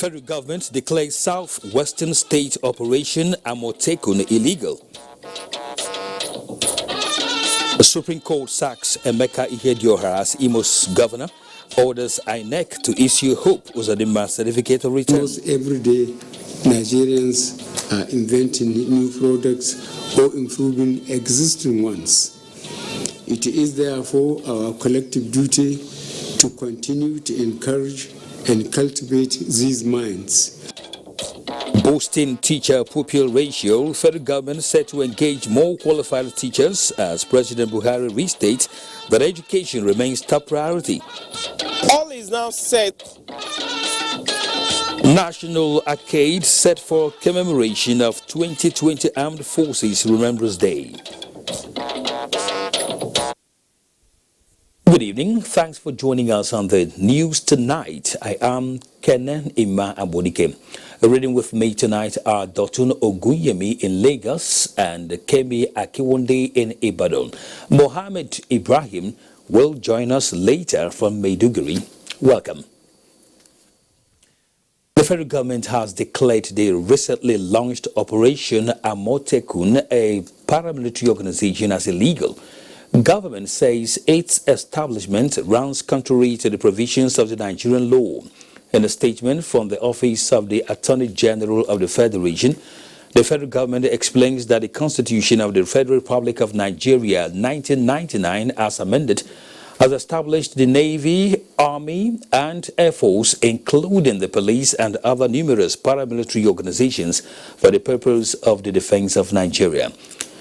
The federal government declares southwestern state operation Amotekun illegal. The Supreme Court sacks Emeka Ihedioha as Imo's governor, orders INEC to issue Hope Uzodimma certificate of return. Almost every day, Nigerians are inventing new products or improving existing ones. It is therefore our collective duty to continue to encourage and cultivate these minds. Boosting teacher-pupil ratio, federal government set to engage more qualified teachers as President Buhari restates that education remains top priority. All is now set. National Arcade set for commemoration of 2020 Armed Forces Remembrance Day. Good evening. Thanks for joining us on the news tonight. I am Kenan Ima Abodike. Reading with me tonight are Dotun Ogunyemi in Lagos and Kemi Akiwonde in Ibadan. Mohammed Ibrahim will join us later from Maiduguri. Welcome. The federal government has declared the recently launched Operation Amotekun, a paramilitary organization, as illegal. Government says its establishment runs contrary to the provisions of the Nigerian law. In a statement from the Office of the Attorney General of the Federation, the federal government explains that the Constitution of the Federal Republic of Nigeria 1999, as amended, has established the Navy, Army, and Air Force, including the police and other numerous paramilitary organizations, for the purpose of the defense of Nigeria.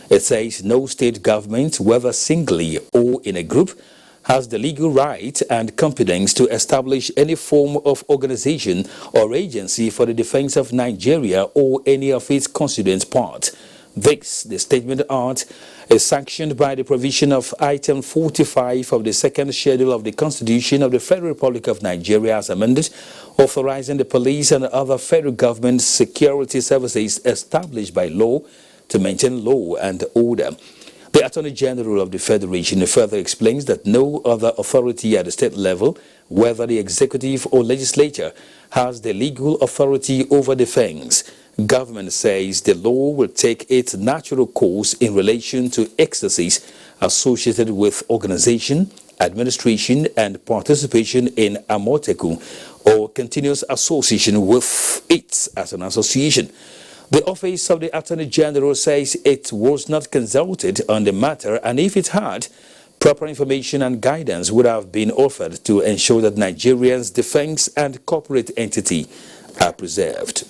It says no state government, whether singly or in a group, has the legal right and competence to establish any form of organization or agency for the defense of Nigeria or any of its constituent parts. This, the statement adds, is sanctioned by the provision of Item 45 of the second schedule of the Constitution of the Federal Republic of Nigeria as amended, authorizing the police and other federal government security services established by law to maintain law and order. The Attorney General of the Federation further explains that no other authority at the state level, whether the executive or legislature, has the legal authority over the things. Government says the law will take its natural course in relation to exercises associated with organization, administration, and participation in Amotekun or continuous association with it as an association. The Office of the Attorney General says it was not consulted on the matter, and if it had, proper information and guidance would have been offered to ensure that Nigerians' defense and corporate entity are preserved.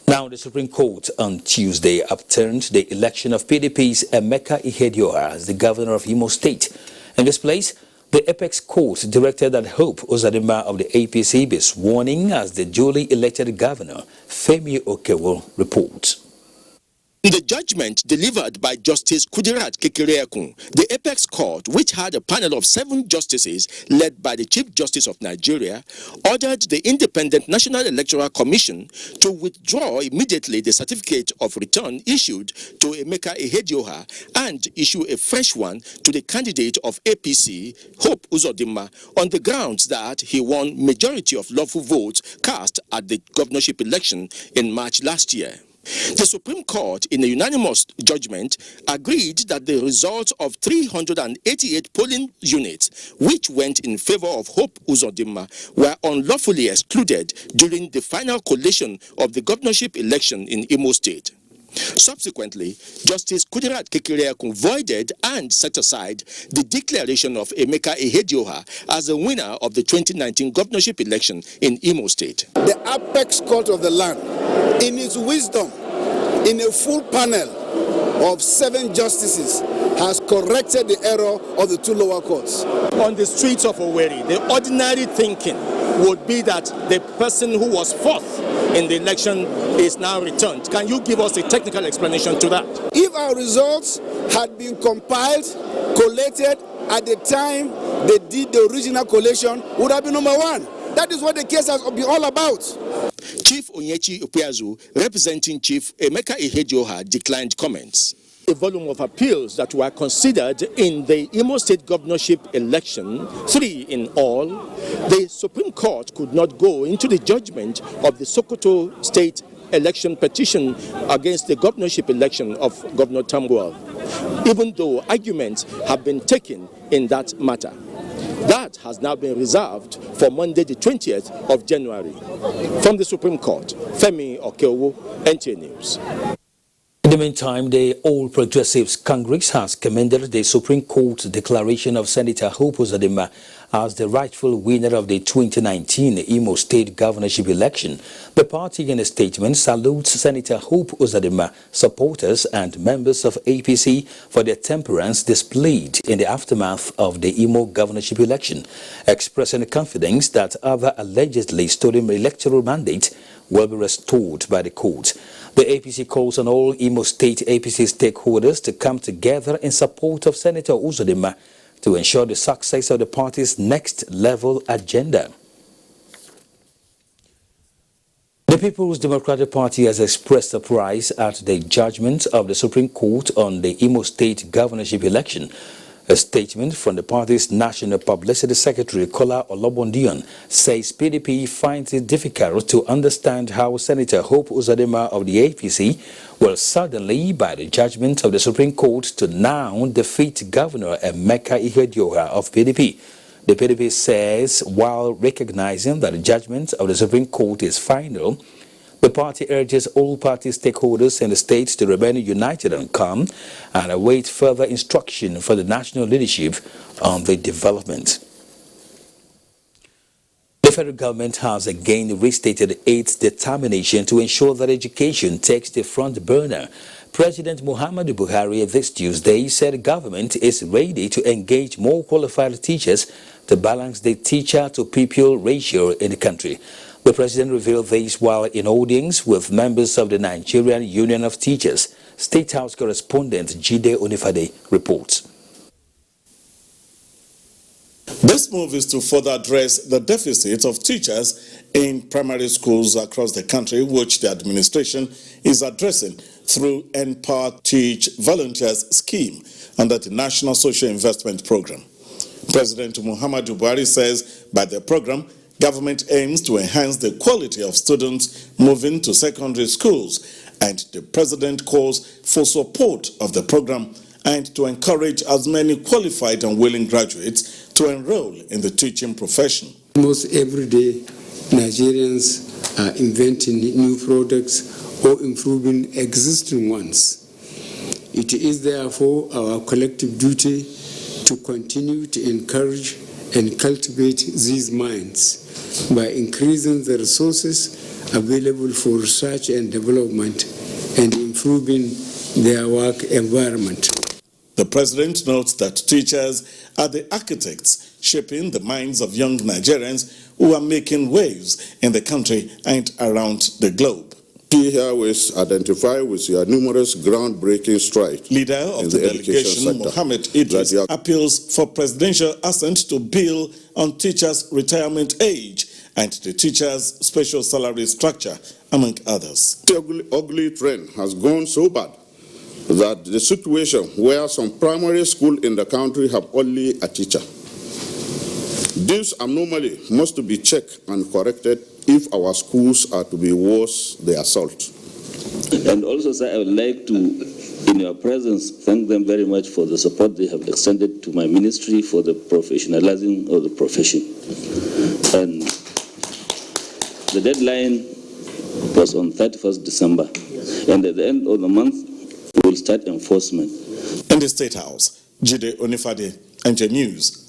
Now, the Supreme Court on Tuesday upturned the election of PDP's Emeka Ihedioha as the governor of Imo State. In this place, the Apex Court directed that Hope Uzodimma of the APC be sworn in as the duly elected governor. Femi Okewo reports. In the judgment delivered by Justice Kudirat Kekereekun, the Apex Court, which had a panel of 7 justices led by the Chief Justice of Nigeria, ordered the Independent National Electoral Commission to withdraw immediately the certificate of return issued to Emeka Ihedioha and issue a fresh one to the candidate of APC, Hope Uzodimma, on the grounds that he won majority of lawful votes cast at the governorship election in March last year. The Supreme Court, in a unanimous judgment, agreed that the results of 388 polling units, which went in favor of Hope Uzodimma, were unlawfully excluded during the final collation of the governorship election in Imo State. Subsequently, Justice Kudirat Kekereekun voided and set aside the declaration of Emeka Ihedioha as the winner of the 2019 governorship election in Imo State. The Apex Court of the land, in its wisdom, in a full panel of 7 justices, has corrected the error of the 2 lower courts. On the streets of Owerri, the ordinary thinking would be that the person who was fourth in the election is now returned. Can you give us a technical explanation to that? If our results had been compiled, collated at the time they did the original collation, would have been number 1. That is what the case has been all about. Chief Onyechi Upiazu, representing Chief Emeka Ihedioha, declined comments. a volume of appeals that were considered in the Imo State governorship election, 3 in all, the Supreme Court could not go into the judgment of the Sokoto State election petition against the governorship election of Governor Tambuwal, even though arguments have been taken in that matter. That has now been reserved for Monday, the 20th of January. From the Supreme Court, Femi Okeowo, NTA News. In the meantime, the All Progressives Congress has commended the Supreme Court's declaration of Senator Hope Uzodinma as the rightful winner of the 2019 Imo State governorship election. The party, in a statement, salutes Senator Hope Uzodinma supporters and members of APC for their temperance displayed in the aftermath of the Imo governorship election, expressing confidence that other allegedly stolen electoral mandates will be restored by the court. The APC calls on all Imo State APC stakeholders to come together in support of Senator Uzodinma to ensure the success of the party's next level agenda. The People's Democratic Party has expressed surprise at the judgment of the Supreme Court on the Imo State governorship election. A statement from the party's National Publicity Secretary, Kola Olobondiyan, says PDP finds it difficult to understand how Senator Hope Uzodinma of the APC will suddenly, by the judgment of the Supreme Court, to now defeat Governor Emeka Ihedioha of PDP. The PDP says, while recognizing that the judgment of the Supreme Court is final, the party urges all party stakeholders in the state to remain united and calm and await further instruction for the national leadership on the development. The federal government has again restated its determination to ensure that education takes the front burner. President Muhammadu Buhari this Tuesday said the government is ready to engage more qualified teachers to balance the teacher-to-pupil ratio in the country. The president revealed this while in audience with members of the Nigerian Union of Teachers. State House correspondent Jide Onifade reports. This move is to further address the deficit of teachers in primary schools across the country, which the administration is addressing through Empower Teach Volunteers scheme under the National Social Investment Program. President Muhammadu Buhari says by the program, government aims to enhance the quality of students moving to secondary schools, and the president calls for support of the program and to encourage as many qualified and willing graduates to enroll in the teaching profession. Almost every day, Nigerians are inventing new products or improving existing ones. It is therefore our collective duty to continue to encourage and cultivate these minds by increasing the resources available for research and development and improving their work environment. The president notes that teachers are the architects shaping the minds of young Nigerians who are making waves in the country and around the globe. Here was identify with your numerous groundbreaking strides. Leader of the delegation, Mohammed Idris, appeals for presidential assent to bill on teachers' retirement age and the teachers' special salary structure, among others. The ugly trend has gone so bad that the situation where some primary schools in the country have only a teacher. This anomaly must be checked and corrected if our schools are to be worth the assault. And also, sir, I would like to, in your presence, thank them very much for the support they have extended to my ministry for the professionalizing of the profession. And the deadline was on 31st December. And at the end of the month, we will start enforcement. In the State House, Jide Onifade, NJ News.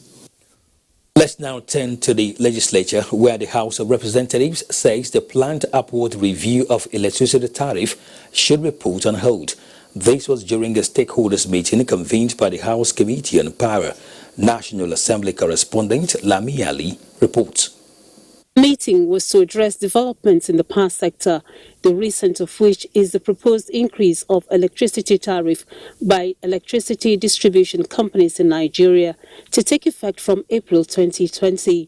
Let's now turn to the legislature, where the House of Representatives says the planned upward review of electricity tariff should be put on hold. This was during a stakeholders meeting convened by the House Committee on Power. National Assembly correspondent Lami Ali reports. The meeting was to address developments in the power sector, the recent of which is the proposed increase of electricity tariff by electricity distribution companies in Nigeria to take effect from April 2020.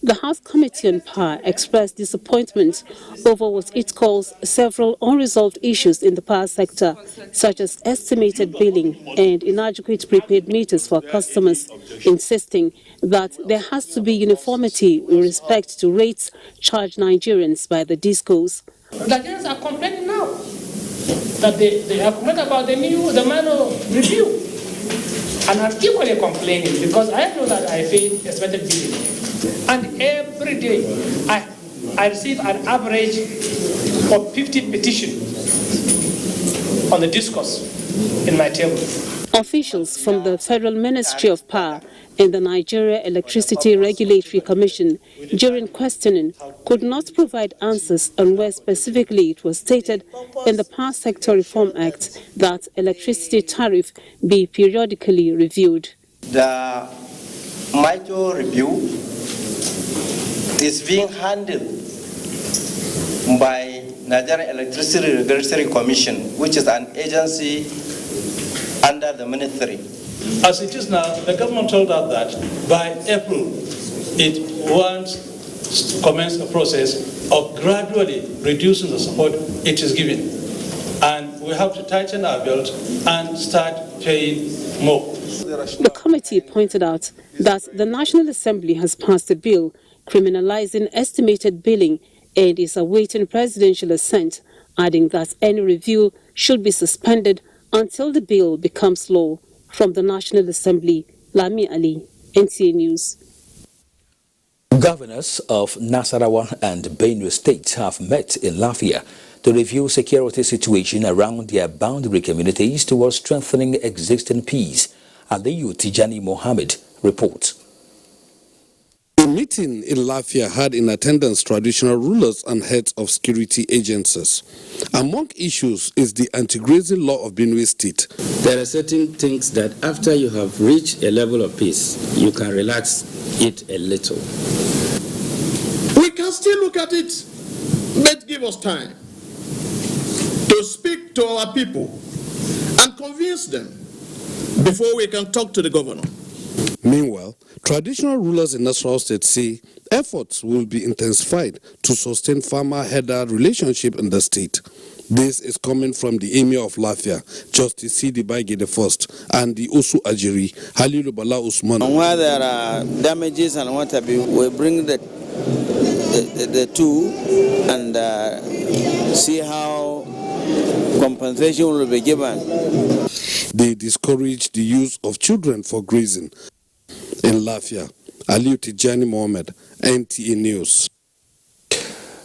The House Committee on Power expressed disappointment over what it calls several unresolved issues in the power sector, such as estimated billing and inadequate prepaid meters for customers, insisting that there has to be uniformity with respect to rates charged Nigerians by the discos. Nigerians are complaining now that they are complaining about the minor review. And I'm equally complaining because I know that I pay expected billing. And every day I receive an average of 50 petitions on the discourse in my table. Officials from the Federal Ministry of Power and the Nigeria Electricity Regulatory Commission, during questioning, could not provide answers on where specifically it was stated in the Power Sector Reform Act that electricity tariff be periodically reviewed. The major review is being handled by Nigeria Electricity Regulatory Commission, which is an agency under the ministry. As it is now, the government told us that by April, it wants to commence a process of gradually reducing the support it is giving. And we have to tighten our belt and start paying more. The committee pointed out that the National Assembly has passed a bill criminalizing estimated billing and is awaiting presidential assent, adding that any review should be suspended until the bill becomes law. From the National Assembly, Lami Ali, NTA News. Governors of Nasarawa and Benue states have met in Lafia to review security situation around their boundary communities towards strengthening existing peace. Aliyu Tijani Mohammed reports. A meeting in Lafia had in attendance traditional rulers and heads of security agencies. Among issues is the anti-grazing law of Benue State. There are certain things that after you have reached a level of peace, you can relax it a little. We can still look at it, but give us time to speak to our people and convince them before we can talk to the governor. Meanwhile, traditional rulers in Nasarawa State say efforts will be intensified to sustain farmer-herder relationship in the state. This is coming from the Emir of Lafia, Justice Sidi Baige I, and the Osu Ajiri, Halilu Bala Usman. Where there are damages and what have you, we bring the two and see how compensation will be given. They discourage the use of children for grazing. In Lafia, Aliyu Tijani Mohammed, NTA News.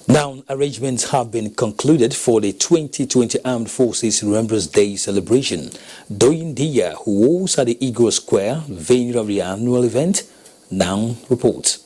Now, arrangements have been concluded for the 2020 Armed Forces Remembrance Day celebration. Doyin Dia, who was at the Eagle Square venue of the annual event, now reports.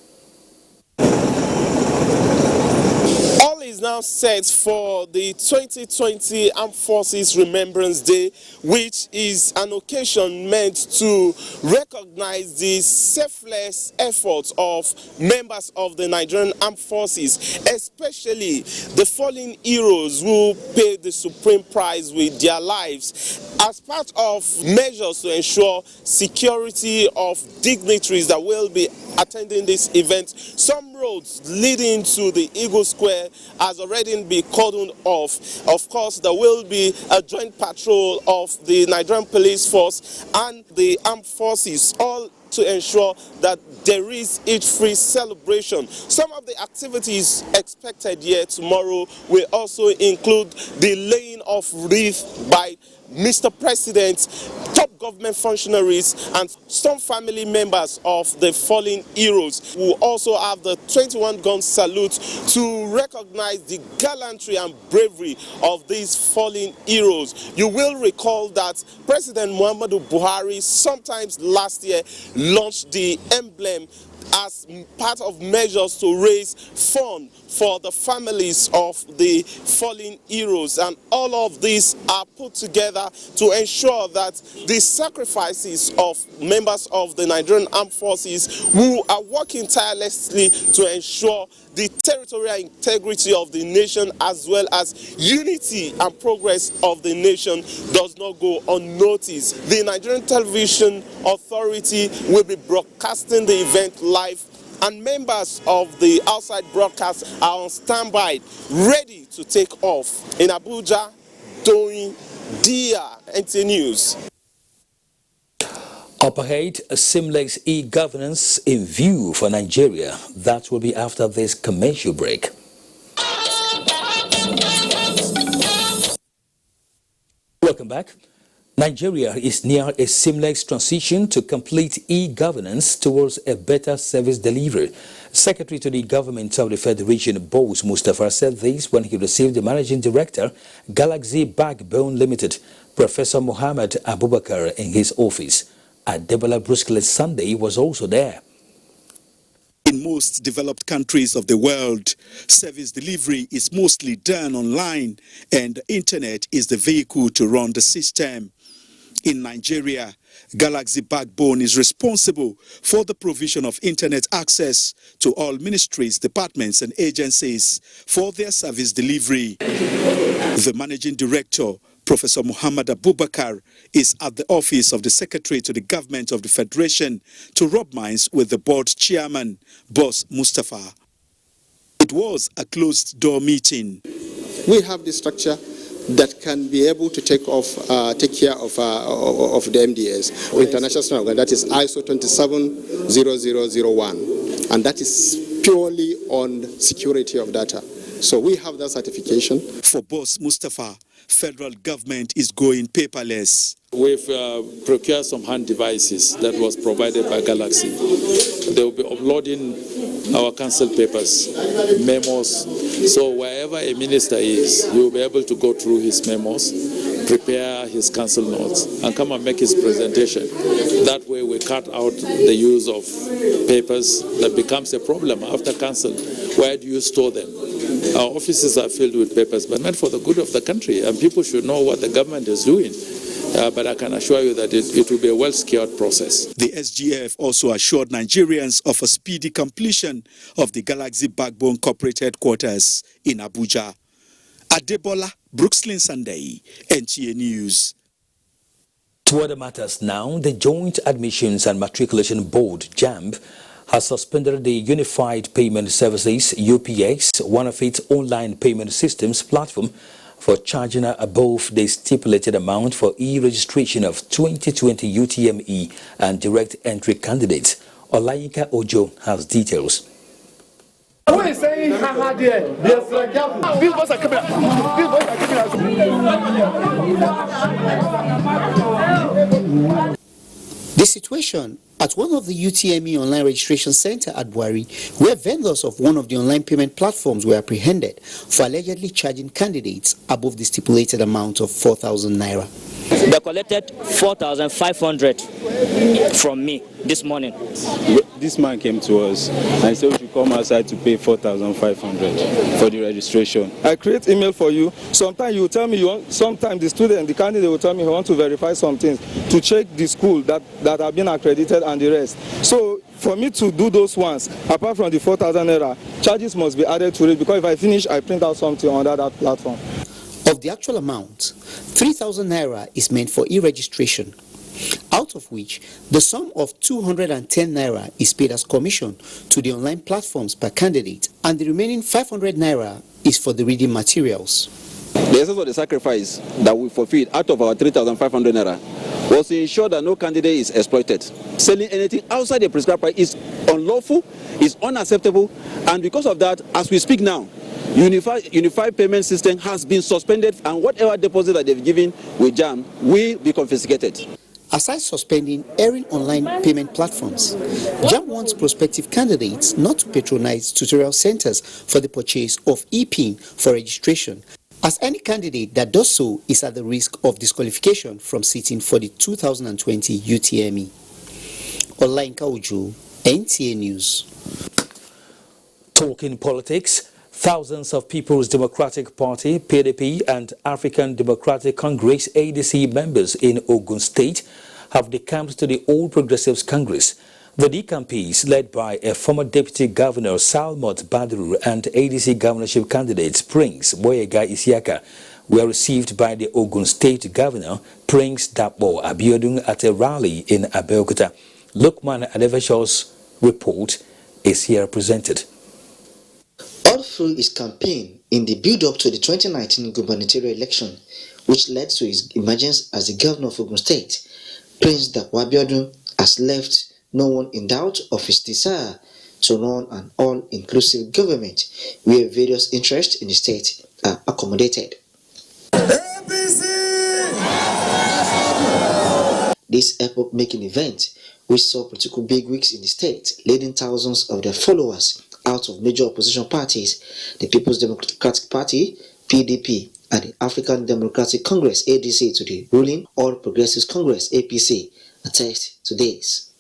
Now set for the 2020 Armed Forces Remembrance Day, which is an occasion meant to recognize the selfless efforts of members of the Nigerian Armed Forces, especially the fallen heroes who paid the supreme price with their lives, as part of measures to ensure security of dignitaries that will be attending this event. Some roads leading to the Eagle Square has already been cordoned off. Of course, there will be a joint patrol of the Nigerian Police Force and the Armed Forces, all to ensure that there is each-free celebration. Some of the activities expected here tomorrow will also include the laying of wreath by Mr. President, top government functionaries, and some family members of the fallen heroes. We will also have the 21-gun salute to recognize the gallantry and bravery of these fallen heroes. You will recall that President Muhammadu Buhari sometimes last year launched the emblem as part of measures to raise funds for the families of the fallen heroes, and all of these are put together to ensure that the sacrifices of members of the Nigerian Armed Forces who are working tirelessly to ensure the territorial integrity of the nation as well as unity and progress of the nation does not go unnoticed. The Nigerian Television Authority will be broadcasting the event live and members of the outside broadcast are on standby, ready to take off. In Abuja, Doing DR, NTA News. Up ahead, a seamless e-governance in view for Nigeria. That will be after this commercial break. Welcome back. Nigeria is near a seamless transition to complete e-governance towards a better service delivery. Secretary to the Government of the Federation, Boss Mustafa, said this when he received the Managing Director, Galaxy Backbone Limited, Professor Muhammad Abubakar, in his office. Adebola Bruskele Sunday was also there. In most developed countries of the world, service delivery is mostly done online, and the internet is the vehicle to run the system. In Nigeria, Galaxy Backbone is responsible for the provision of internet access to all ministries, departments, and agencies for their service delivery. The managing director, Professor Muhammad Abubakar, is at the office of the Secretary to the Government of the Federation to rub minds with the board chairman, Boss Mustafa. It was a closed-door meeting. We have the structure that can be able to take care of the MDS, international standard, that is ISO 27001, and that is purely on security of data. So we have that certification. For Boss Mustafa, federal government is going paperless. We've procured some hand devices that was provided by Galaxy. They will be uploading our council papers, memos. So wherever a minister is, he will be able to go through his memos, prepare his council notes, and come and make his presentation. That way we cut out the use of papers that becomes a problem after council. Where do you store them? Our offices are filled with papers, but meant for the good of the country, and people should know what the government is doing. But I can assure you that it will be a well-secured process. The SGF also assured Nigerians of a speedy completion of the Galaxy Backbone corporate headquarters in Abuja. Adebola Brooksland Sunday, NTA News. To other matters now, the Joint Admissions and Matriculation Board, JAMB, has suspended the Unified Payment Services, UPS, one of its online payment systems platform, for charging above the stipulated amount for e-registration of 2020 UTME and direct entry candidates. Olayinka Ojo has details. The situation at one of the UTME online registration center at Buari, where vendors of one of the online payment platforms were apprehended for allegedly charging candidates above the stipulated amount of 4,000 naira. They collected 4,500 from me this morning. This man came to us and said we should come outside to pay 4,500 for the registration. I create email for you. Sometimes you tell me sometimes the candidate will tell me he wants to verify some things to check the school that have been accredited and the rest. So for me to do those ones, apart from the 4,000 naira, charges must be added to it, because if I finish, I print out something under that platform. Of the actual amount, 3,000 naira is meant for e-registration, out of which the sum of 210 naira is paid as commission to the online platforms per candidate, and the remaining 500 naira is for the reading materials. The essence of the sacrifice that we fulfilled out of our 3,500 naira was to ensure that no candidate is exploited. Selling anything outside the prescribed price is unlawful, is unacceptable, and because of that, as we speak now, Unified Payment System has been suspended, and whatever deposit that they've given with JAMB will be confiscated. Aside suspending airing online payment platforms, JAMB wants prospective candidates not to patronize tutorial centers for the purchase of e-PIN for registration, as any candidate that does so is at the risk of disqualification from sitting for the 2020 UTME. Olayinka Ojo, NTA News. Talking politics, thousands of People's Democratic Party, PDP, and African Democratic Congress, ADC members in Ogun State have decamped to the All Progressives Congress. The decampees, led by a former Deputy Governor Salmot Badru and ADC governorship candidate Prince Boyega Isiaka, were received by the Ogun State Governor Prince Dapo Abiodun at a rally in Abeokuta. Lukman Adevesho's report is here presented. All through his campaign in the build-up to the 2019 gubernatorial election, which led to his emergence as the governor of Ogun State, Prince Dapo Abiodun has left no one in doubt of his desire to run an all-inclusive government where various interests in the state are accommodated. This epoch-making event, which saw political bigwigs in the state leading thousands of their followers out of major opposition parties, the People's Democratic Party, PDP, and the African Democratic Congress, ADC, to the ruling All Progressives Congress, APC, attest to this.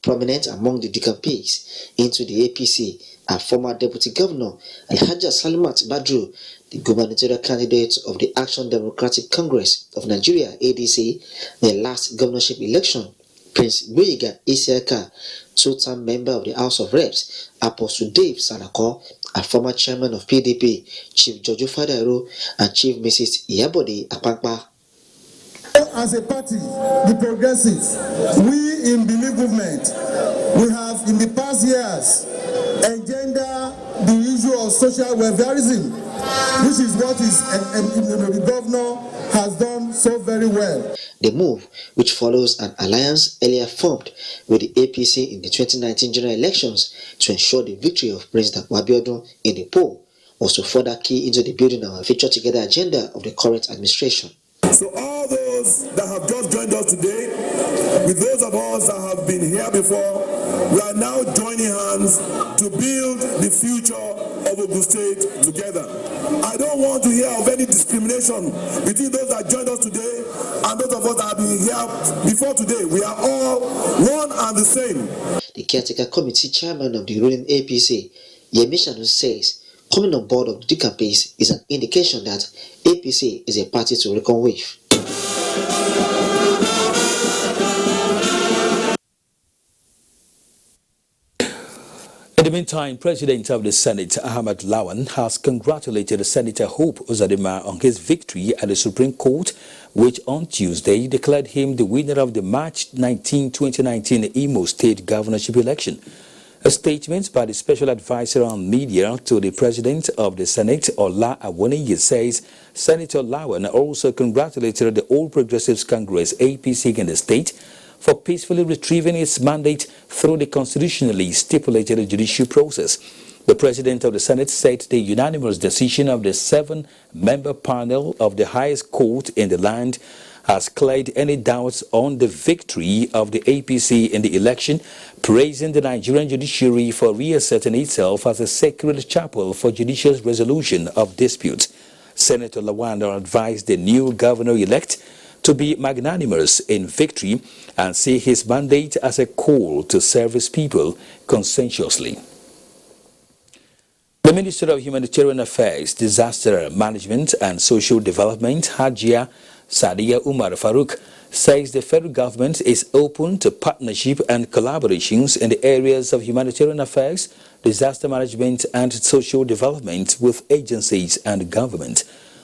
Prominent among the decampees into the APC are former Deputy Governor Alhaja Salimat Badru, the gubernatorial candidate of the Action Democratic Congress of Nigeria, ADC, their last governorship election, Prince Boyega Isiaka, two-term member of the House of Reps, Apostle Dave Sanako, a former chairman of PDP, Chief Jojo Fadairo, and Chief Mrs. Iyabode Apapa. As a party, the Progressives, we in Believe Movement, we have in the past years engendered the issue of social welfareism, which is what the governor has done so very well. The move, which follows an alliance earlier formed with the APC in the 2019 general elections to ensure the victory of President Abiodun in the poll, was to further key into the building our future together agenda of the current administration. So all those that have just joined us today, with those of us that have been here before, we are now joining hands to build the future of Ogun State together. I don't want to hear of any discrimination between those that joined us today and those of us that have been here before today. We are all one and the same. The caretaker committee chairman of the ruling APC, Yemi Shanu, says coming on board of the campaigns is an indication that APC is a party to reckon with. In the meantime, President of the Senate, Ahmad Lawan, has congratulated Senator Hope Uzodinma on his victory at the Supreme Court, which on Tuesday declared him the winner of the March 19, 2019 Imo State governorship election. A statement by the special advisor on media to the President of the Senate, Ola Awoniyi, says Senator Lawan also congratulated the All Progressives Congress, APC, in the state for peacefully retrieving its mandate through the constitutionally stipulated judicial process. The President of the Senate said the unanimous decision of the 7-member panel of the highest court in the land has cleared any doubts on the victory of the APC in the election, praising the Nigerian judiciary for reasserting itself as a sacred chapel for judicial resolution of disputes. Senator Lawan advised the new governor-elect to be magnanimous in victory and see his mandate as a call to serve his people conscientiously. The Minister of Humanitarian Affairs, Disaster Management and Social Development, Hajia Sadiya Umar Farouk, says the federal government is open to partnership and collaborations in the areas of humanitarian affairs, disaster management and social development with agencies and government.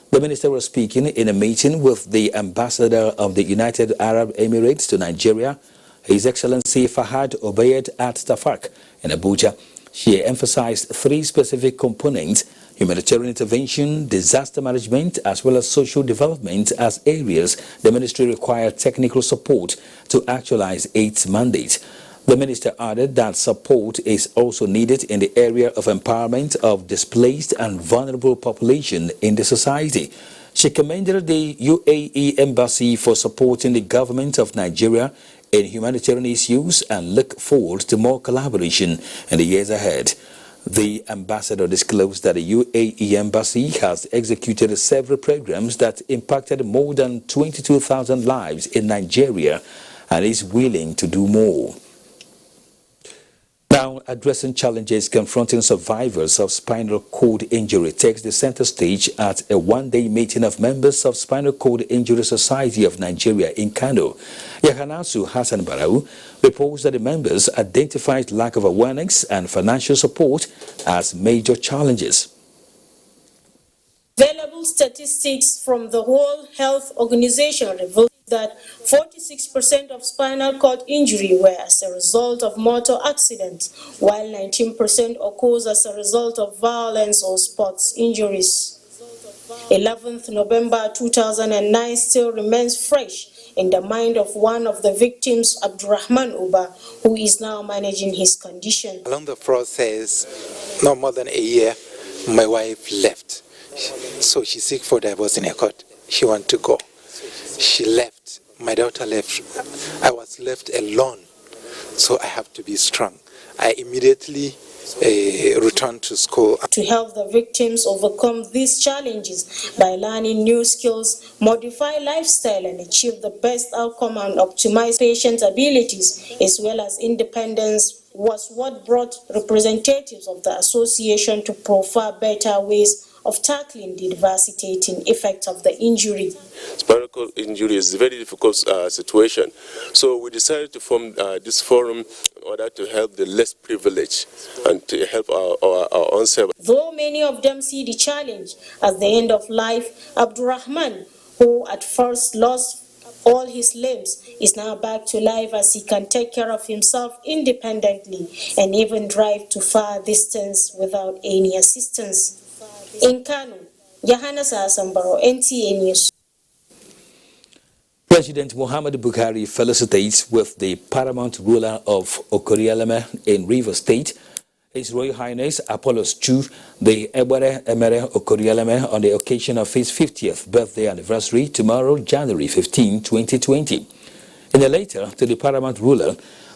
The minister was speaking in a meeting with the ambassador of the United Arab Emirates to Nigeria, His Excellency Fahad Obayed at Tafak in Abuja. She emphasized 3 specific components: humanitarian intervention, disaster management, as well as social development as areas the ministry required technical support to actualize its mandate. The minister added that support is also needed in the area of empowerment of displaced and vulnerable population in the society. She commended the UAE Embassy for supporting the government of Nigeria in humanitarian issues and look forward to more collaboration in the years ahead. The ambassador disclosed that the UAE Embassy has executed several programs that impacted more than 22,000 lives in Nigeria and is willing to do more. Now, addressing challenges confronting survivors of spinal cord injury takes the center stage at a one-day meeting of members of Spinal Cord Injury Society of Nigeria in Kano. Yahanasu Hassan Barau reports that the members identified lack of awareness and financial support as major challenges. Available statistics from the World Health Organization reveal that 46% of spinal cord injury were as a result of motor accidents, while 19% occurs as a result of violence or sports injuries. 11th November 2009 still remains fresh in the mind of one of the victims, Abdurrahman Uba, who is now managing his condition. Along the process, not more than a year, my wife left. So she's sick for divorce in a court. She wanted to go. She left. My daughter left. I was left alone. So I have to be strong. I immediately returned to school. To help the victims overcome these challenges by learning new skills, modify lifestyle and achieve the best outcome and optimize patients' abilities as well as independence was what brought representatives of the association to profile better ways of tackling the devastating effects of the injury. Spinal cord injury is a very difficult situation. So we decided to form this forum in order to help the less privileged and to help our own self. Though many of them see the challenge as the end of life, Abdurrahman, who at first lost all his limbs, is now back to life as he can take care of himself independently and even drive to far distance without any assistance. In Kano, Yahana Sasambaro, NTA News. President Muhammad Buhari felicitates with the paramount ruler of Okorialeme in Rivers State, His Royal Highness Apollos II, the Ebere Emere Okorialeme, on the occasion of his 50th birthday anniversary tomorrow, January 15, 2020. In a letter to the paramount ruler,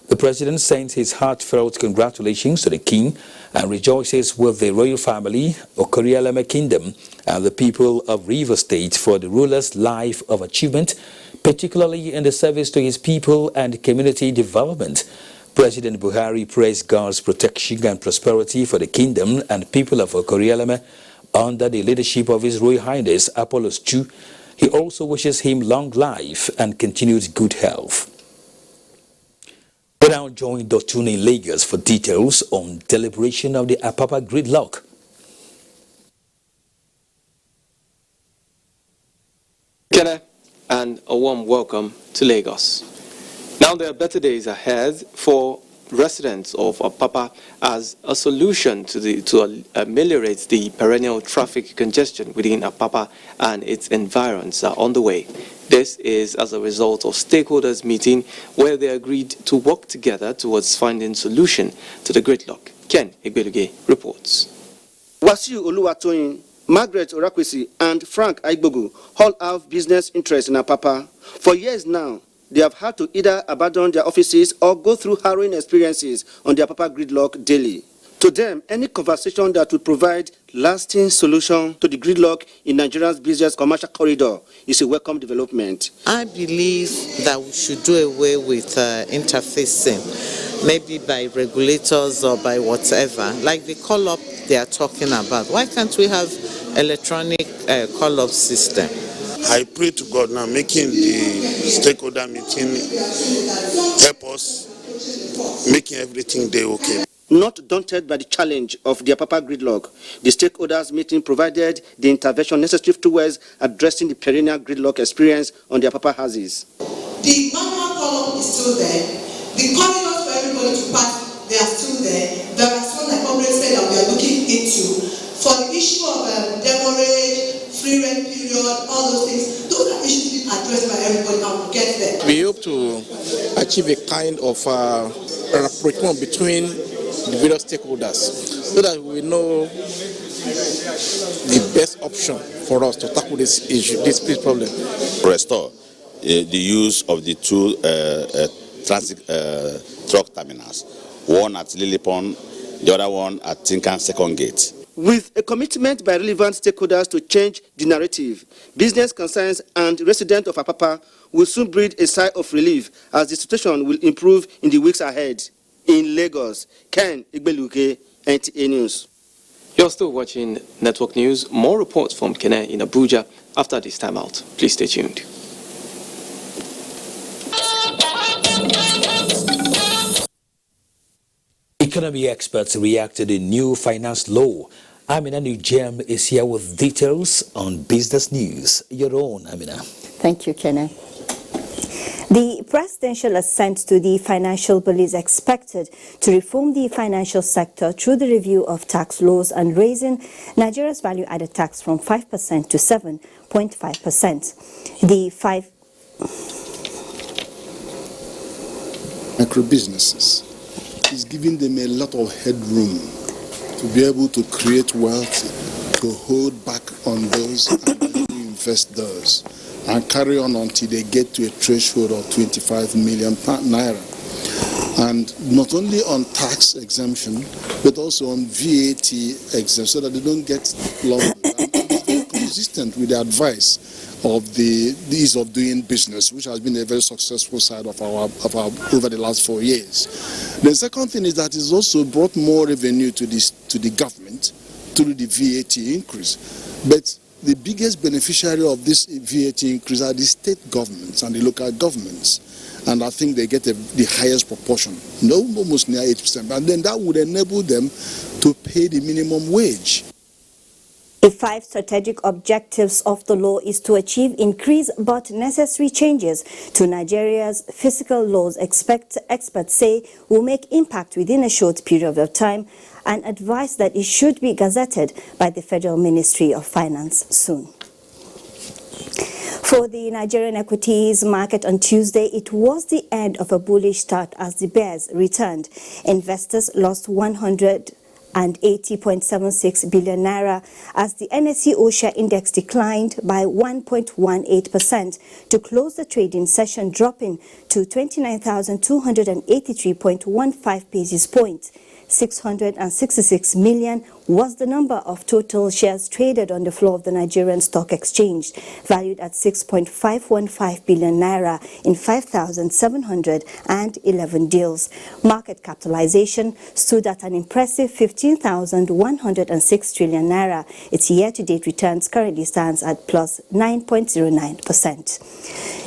the President sends his heartfelt congratulations to the King and rejoices with the royal family, Okorialeme Kingdom, and the people of Rivers State for the ruler's life of achievement, particularly in the service to his people and community development. President Buhari praised God's protection and prosperity for the kingdom and people of Okorialeme under the leadership of His Royal Highness Apollos II. He also wishes him long life and continued good health. We now join Dotun in Lagos for details on deliberation of the Apapa gridlock. Kene, and a warm welcome to Lagos. Now there are better days ahead for residents of Apapa as a solution to ameliorate the perennial traffic congestion within Apapa and its environs are on the way. This is as a result of stakeholders meeting where they agreed to work together towards finding solution to the gridlock. Ken Igbeluge reports. Wasiu Oluwatoyin, Margaret Orakwesi and Frank Aigbogu all have business interests in Apapa. For years now, they have had to either abandon their offices or go through harrowing experiences on the Apapa gridlock daily. To them, any conversation that would provide lasting solution to the gridlock in Nigeria's busiest commercial corridor is a welcome development. I believe that we should do away with interfacing, maybe by regulators or by whatever, like the call-up they are talking about. Why can't we have electronic call-up system? I pray to God now, making the stakeholder meeting help us, making everything there okay. Not daunted by the challenge of the Apapa gridlock, the stakeholders meeting provided the intervention necessary towards addressing the perennial gridlock experience on the Apapa houses. The manual column is still there. The corridors for everybody to pass, they are still there. There are some, like Comrade said, that we are looking into. For the issue of demurrage, free rent period, all those things, those are issues being addressed by everybody and we'll get there. We hope to achieve a kind of rapprochement between the various stakeholders so that we know the best option for us to tackle this issue, this problem. Restore the use of the two transit truck terminals, one at Lilipon, the other one at Tinkan Second Gate. With a commitment by relevant stakeholders to change the narrative, business concerns and residents of Apapa will soon breathe a sigh of relief as the situation will improve in the weeks ahead. In Lagos, Ken Igbeluke, NTA News. You're still watching Network News. More reports from Kene in Abuja after this time out. Please stay tuned. Economy experts reacted to new finance law. Amina New JAMB is here with details on business news. Your own, Amina. Thank you, Kenneth. The presidential assent to the financial bill is expected to reform the financial sector through the review of tax laws and raising Nigeria's value-added tax from 5% to 7.5%. The micro businesses is giving them a lot of headroom to be able to create wealth, to hold back on those and invest those, and carry on until they get to a threshold of 25 million naira. And not only on tax exemption, but also on VAT exemption, so that they don't get lumbered. And it's very consistent with the advice of the ease of doing business, which has been a very successful side of our over the last 4 years. The second thing is that it's also brought more revenue to the government through the VAT increase. But the biggest beneficiary of this VAT increase are the state governments and the local governments. And I think they get the highest proportion, almost near 8%. And then that would enable them to pay the minimum wage. The 5 strategic objectives of the law is to achieve increased but necessary changes to Nigeria's fiscal laws. Experts say will make impact within a short period of time and advise that it should be gazetted by the Federal Ministry of Finance soon. For the Nigerian equities market on Tuesday, it was the end of a bullish start as the bears returned. Investors lost 180.76 billion naira as the NSE OSHA index declined by 1.18% to close the trading session, dropping to 29,283.15 basis points. 666 million was the number of total shares traded on the floor of the Nigerian Stock Exchange, valued at 6.515 billion naira in 5,711 deals. Market capitalization stood at an impressive 15,106 trillion naira. Its year-to-date returns currently stands at plus 9.09%.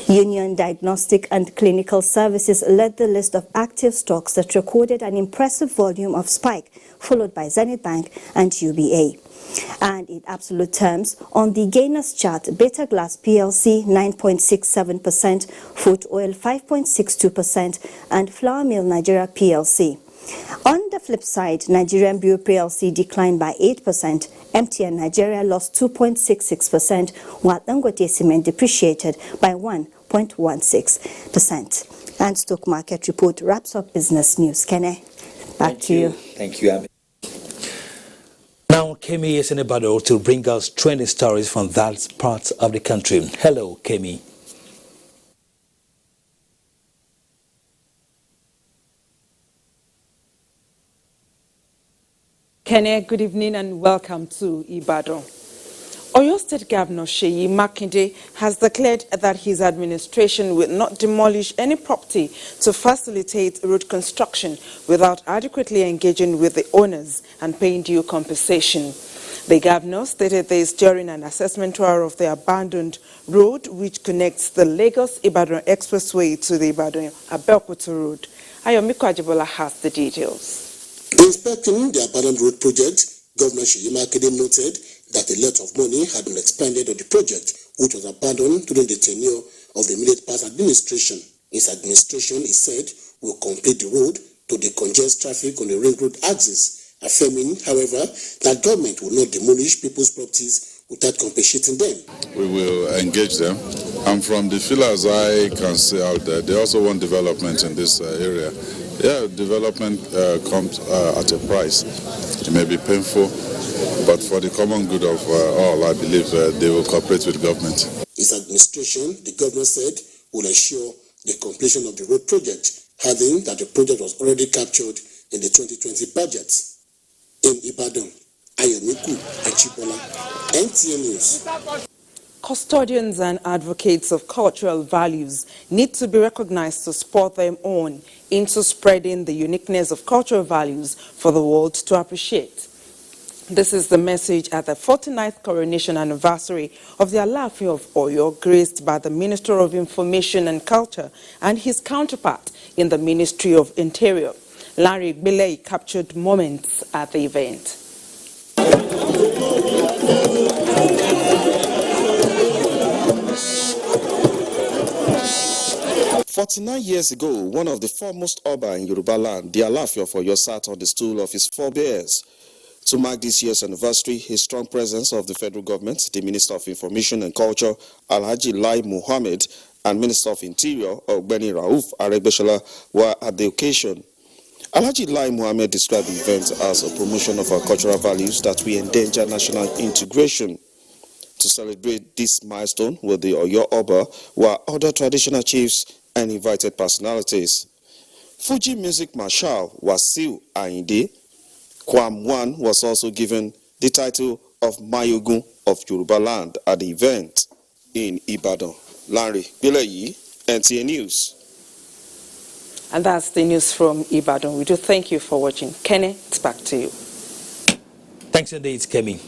Union Diagnostic and Clinical Services led the list of active stocks that recorded an impressive volume of spike, followed by Zenith Bank and UBA. And in absolute terms, on the gainers chart, Beta Glass PLC 9.67%, Food Oil 5.62%, and Flour Mill Nigeria PLC. On the flip side, Nigerian Brew PLC declined by 8%, MTN Nigeria lost 2.66%, while Dangote Cement depreciated by 1.16%. And Stock Market Report wraps up business news. Kene, back to you. Thank you, Ami. Now, Kemi is in Ibadan to bring us trending stories from that part of the country. Hello, Kemi. Kene, good evening and welcome to Ibadan. Oyo State Governor Seyi Makinde has declared that his administration will not demolish any property to facilitate road construction without adequately engaging with the owners and paying due compensation. The governor stated this during an assessment tour of the abandoned road which connects the Lagos-Ibadan Expressway to the Ibadan-Abeokuta Road. Ayomiko Ajibola has the details. Inspecting the abandoned road project, Governor Seyi Makinde noted that a lot of money had been expended on the project, which was abandoned during the tenure of the immediate past administration. His administration, he said, will complete the road to decongest traffic on the ring road axis, affirming, however, that government will not demolish people's properties without compensating them. We will engage them, and from the feelers I can see out there, they also want development in this area. Yeah, development comes at a price. It may be painful, but for the common good of all, I believe they will cooperate with government. His administration, the governor said, will ensure the completion of the road project, adding that the project was already captured in the 2020 budget. In Ibadan, Ayomiko Ajibola, NTN News. Custodians and advocates of cultural values need to be recognized to spur them on into spreading the uniqueness of cultural values for the world to appreciate. This is the message at the 49th coronation anniversary of the Alaafin of Oyo, graced by the Minister of Information and Culture and his counterpart in the Ministry of Interior. Larry Gbelei captured moments at the event. 49 years ago, one of the foremost Oba in Yoruba land, the Alaafin of Oyo, sat on the stool of his forebears. To mark this year's anniversary, his strong presence of the federal government, the Minister of Information and Culture, Alhaji Lai Muhammad, and Minister of Interior, Ogbeni Rauf Aregbesola, were at the occasion. Alhaji Lai Muhammad described the event as a promotion of our cultural values that will endanger national integration. To celebrate this milestone with the Oyo Oba were other traditional chiefs and invited personalities. Fuji music marshal Wasiu Ayinde Kwam One was also given the title of Mayogun of Yoruba land at the event in Ibadan. Larry Bileyi, NTA News. And that's the news from Ibadan. We do thank you for watching. Kenny, it's back to you. Thanks indeed, Kemi.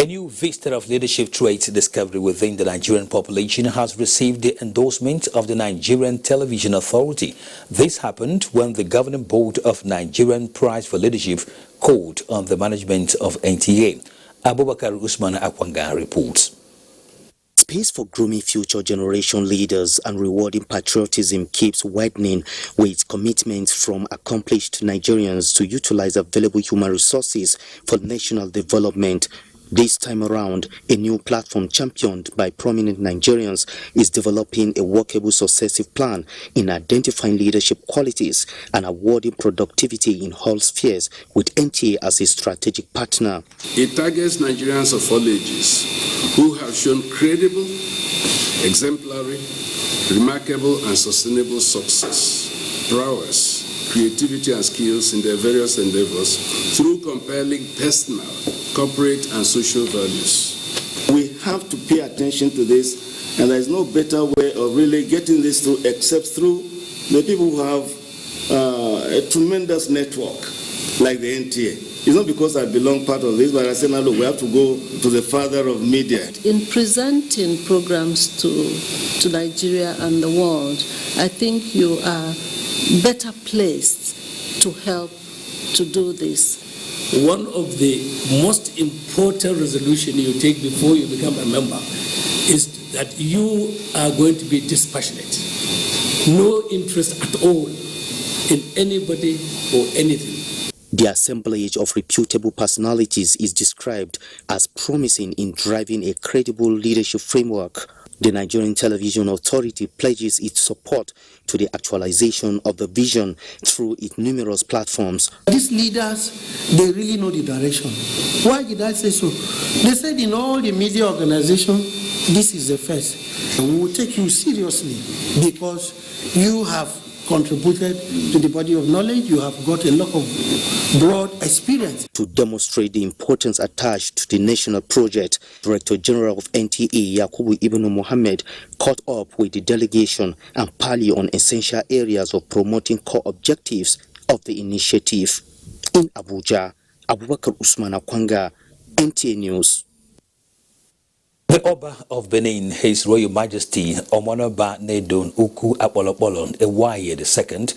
A new vista of leadership traits discovered within the Nigerian population has received the endorsement of the Nigerian Television Authority. This happened when the governing board of Nigerian Prize for Leadership called on the management of NTA. Abubakar Usman Akwanga reports. Space for grooming future generation leaders and rewarding patriotism keeps widening with commitments from accomplished Nigerians to utilize available human resources for national development. This time around, a new platform championed by prominent Nigerians is developing a workable successive plan in identifying leadership qualities and awarding productivity in all spheres with NTA as a strategic partner. It targets Nigerians of all ages who have shown credible, exemplary, remarkable and sustainable success, prowess, creativity and skills in their various endeavors through compelling personal, corporate and social values. We have to pay attention to this, and there is no better way of really getting this through except through the people who have a tremendous network like the NTA. It's not because I belong part of this, but I say, now look, we have to go to the father of media. In presenting programs to Nigeria and the world, I think you are better placed to help to do this. One of the most important resolutions you take before you become a member is that you are going to be dispassionate. No interest at all in anybody or anything. The assemblage of reputable personalities is described as promising in driving a credible leadership framework. The Nigerian Television Authority pledges its support to the actualization of the vision through its numerous platforms. These leaders, they really know the direction. Why did I say so? They said in all the media organizations, this is the first. And we will take you seriously because you have contributed to the body of knowledge. You have got a lot of broad experience. To demonstrate the importance attached to the national project, Director General of NTA, Yakubu Ibn Mohammed, caught up with the delegation and parley on essential areas of promoting core objectives of the initiative. In Abuja, Abubakar Usman Akwanga, NTA News. The Oba of Benin, His Royal Majesty Omonoba Nedon Uku Apolopolon Ewaye II,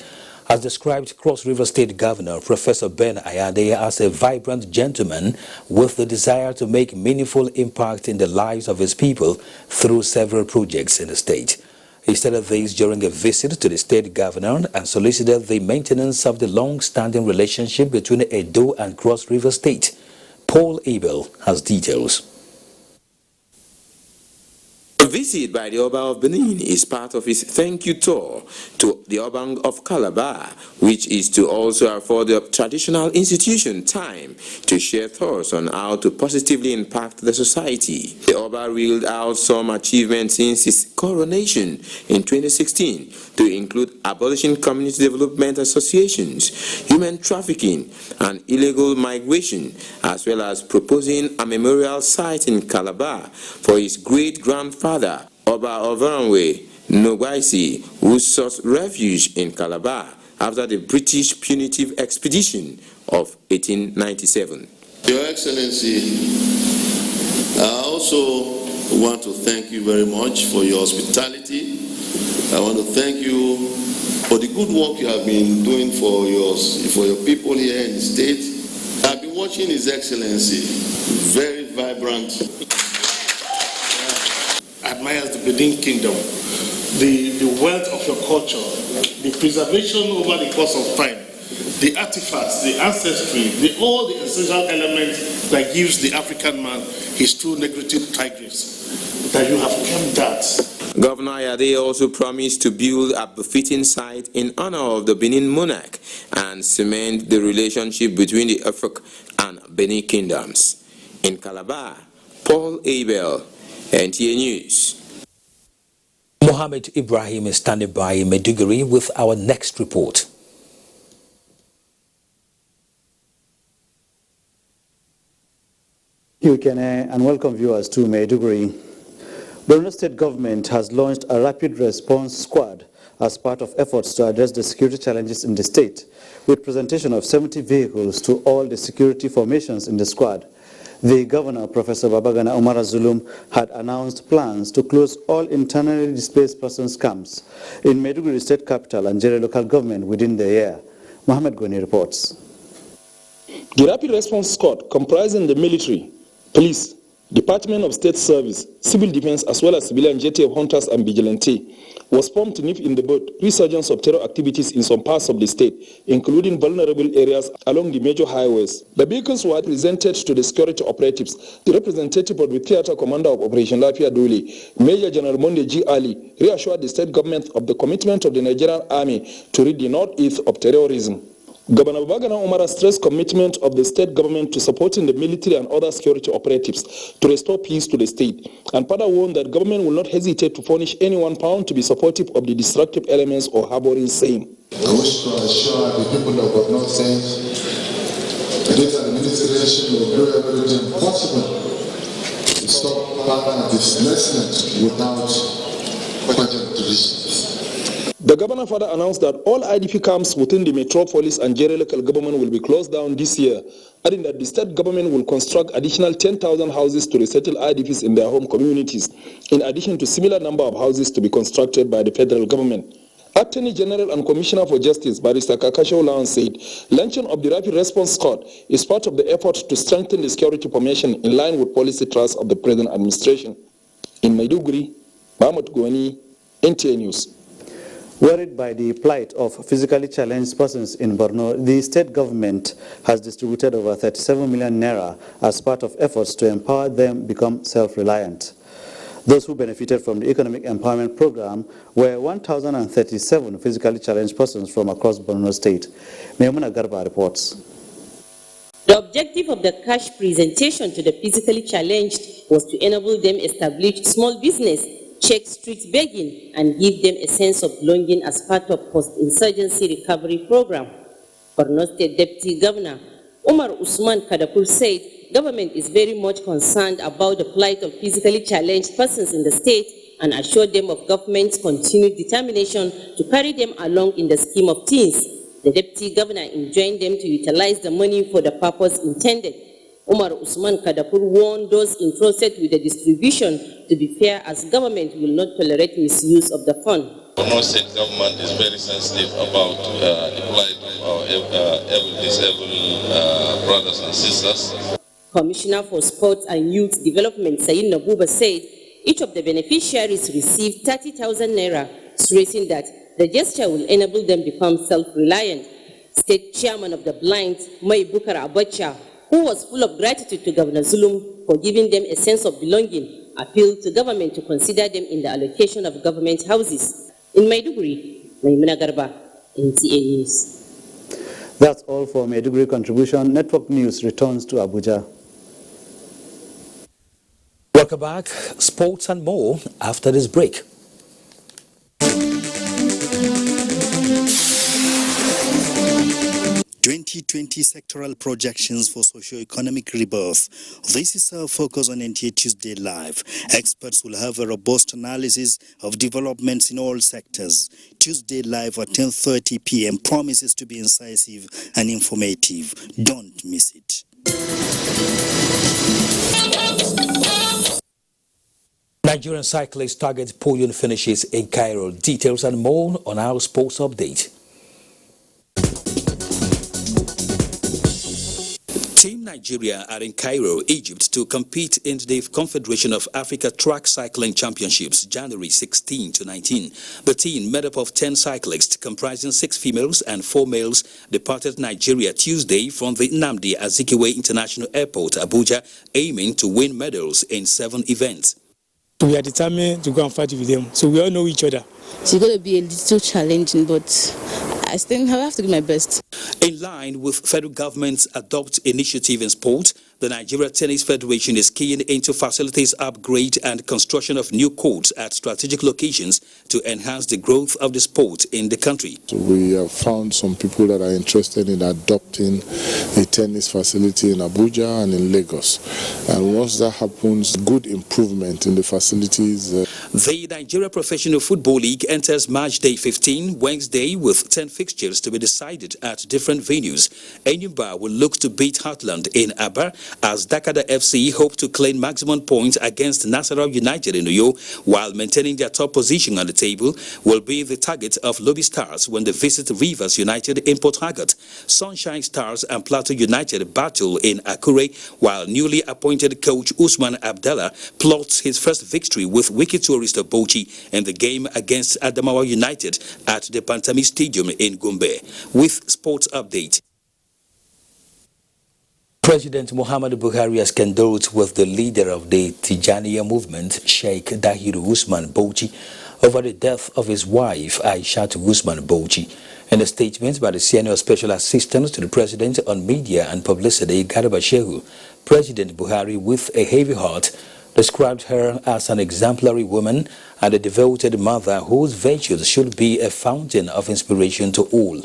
has described Cross River State Governor Professor Ben Ayade as a vibrant gentleman with the desire to make meaningful impact in the lives of his people through several projects in the state. He stated this during a visit to the state governor and solicited the maintenance of the long-standing relationship between Edo and Cross River State. Paul Abel has details. A visit by the Oba of Benin is part of his thank you tour to the Oba of Calabar, which is to also afford the traditional institution time to share thoughts on how to positively impact the society. The Oba reeled out some achievements since his coronation in 2016 to include abolishing community development associations, human trafficking, and illegal migration, as well as proposing a memorial site in Calabar for his great-grandfather, Oba Ovaranwe Nogwaisi, who sought refuge in Calabar after the British punitive expedition of 1897. Your Excellency, I also want to thank you very much for your hospitality. I want to thank you for the good work you have been doing for your people here in the state. I've been watching His Excellency, very vibrant, admires the Benin Kingdom. the wealth of your culture, the preservation over the course of time, the artifacts, the ancestry, all the essential elements that gives the African man his true negritude tigris, that you have kept that. Governor Ayade also promised to build a befitting site in honor of the Benin monarch and cement the relationship between the Efik and Benin kingdoms. In Calabar, Paul Abel, NTA News. Mohammed Ibrahim is standing by in Maiduguri with our next report. Thank you, Kene, and welcome viewers to Maiduguri. Borno State Government has launched a rapid response squad as part of efforts to address the security challenges in the state, with presentation of 70 vehicles to all the security formations in the squad. The governor, Professor Babagana Umar Zulum, had announced plans to close all internally displaced persons camps in Maiduguri State Capital and Jere local government within the year. Mohammed Goni reports. The Rapid Response Squad, comprising the military, police, Department of State Service, Civil Defense, as well as civilian jetty of hunters and vigilante, was formed to nip in the bud resurgence of terror activities in some parts of the state, including vulnerable areas along the major highways. The vehicles were presented to the security operatives. The representative of the Theatre Commander of Operation Lafia Dole, Major General Monde G. Ali, reassured the state government of the commitment of the Nigerian Army to rid the northeast of terrorism. Governor Babagana Umar stressed commitment of the state government to supporting the military and other security operatives to restore peace to the state, and further warned that government will not hesitate to punish anyone found to be supportive of the destructive elements or harboring same. I wish to assure the people of Borno State that this administration will do everything possible to stop further displacement without budget restrictions. The governor further announced that all IDP camps within the metropolis and Jere local government will be closed down this year, adding that the state government will construct additional 10,000 houses to resettle IDPs in their home communities, in addition to similar number of houses to be constructed by the federal government. Attorney General and Commissioner for Justice, Barrister Kakasho Lawan, said launching of the Rapid Response Squad is part of the effort to strengthen the security formation in line with policy thrust of the present administration. In Maiduguri, Mahmoud Goni, NTA News. Worried by the plight of physically challenged persons in Borno, the state government has distributed over 37 million naira as part of efforts to empower them become self-reliant. Those who benefited from the economic empowerment program were 1,037 physically challenged persons from across Borno State. Maimuna Garba reports. The objective of the cash presentation to the physically challenged was to enable them establish small business, check street begging, and give them a sense of belonging as part of post-insurgency recovery program. Borno State Deputy Governor Umar Usman Kadapur said government is very much concerned about the plight of physically challenged persons in the state and assured them of government's continued determination to carry them along in the scheme of things. The Deputy Governor enjoined them to utilize the money for the purpose intended. Umar Usman Kadapur warned those entrusted with the distribution to be fair, as government will not tolerate misuse of the fund. Borno State government is very sensitive about the plight of our disabled brothers and sisters. Commissioner for Sports and Youth Development, Sayin Nabuba, said each of the beneficiaries received 30,000 naira, stressing that the gesture will enable them become self-reliant. State Chairman of the Blind, Mai Bukar Abacha, who was full of gratitude to Governor Zulum for giving them a sense of belonging, appealed to government to consider them in the allocation of government houses. In Maiduguri, Maimuna Garba, NTA News. That's all for Maiduguri Contribution. Network News returns to Abuja. Welcome back. Sports and more after this break. 2020 sectoral projections for socio-economic rebirth. This is our focus on NTA Tuesday Live. Experts will have a robust analysis of developments in all sectors. Tuesday Live at 10:30 p.m. promises to be incisive and informative. Don't miss it. Nigerian cyclists target podium finishes in Cairo. Details and more on our sports update. Team Team Nigeria are in Cairo, Egypt, to compete in the Confederation of Africa Track Cycling Championships, January 16 to 19. The team, made up of 10 cyclists, comprising 6 females and 4 males, departed Nigeria Tuesday from the Nnamdi Azikiwe International Airport, Abuja, aiming to win medals in 7 events. We are determined to go and fight with them, so we all know each other. It's going to be a little challenging, but I think I have to do my best. In line with federal government's Adopt initiative in sport, the Nigeria Tennis Federation is keying into facilities upgrade and construction of new courts at strategic locations to enhance the growth of the sport in the country. So we have found some people that are interested in adopting a tennis facility in Abuja and in Lagos. And once that happens, good improvement in the facilities. The Nigeria Professional Football League enters March Day 15, Wednesday, with 10 fixtures to be decided at different venues. Enyimba will look to beat Heartland in Aba, as Dakada FC hope to claim maximum points against Nasarawa-United in Uyo, while maintaining their top position on the table will be the target of Lobby Stars when they visit Rivers United in Port Harcourt. Sunshine Stars and Plateau United battle in Akure, while newly appointed coach Usman Abdallah plots his first victory with Wiki Tourist of Bauchi in the game against Adamawa United at the Pantami Stadium in Gombe. With sports update. President Muhammadu Buhari has condoled with the leader of the Tijaniya movement, Sheikh Dahiru Usman Bauchi, over the death of his wife, Aishatu Usman Bauchi. In a statement by the Senior Special Assistant to the President on Media and Publicity, Garba Shehu, President Buhari, with a heavy heart, described her as an exemplary woman and a devoted mother whose virtues should be a fountain of inspiration to all.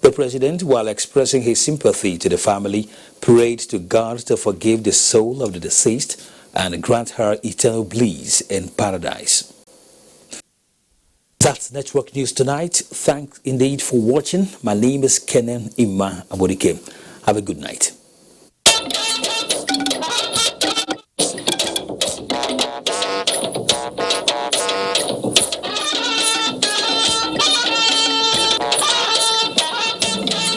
The President, while expressing his sympathy to the family, prayed to God to forgive the soul of the deceased and grant her eternal bliss in paradise. That's Network News tonight. Thanks indeed for watching. My name is Kenan Ima Amotekun. Have a good night.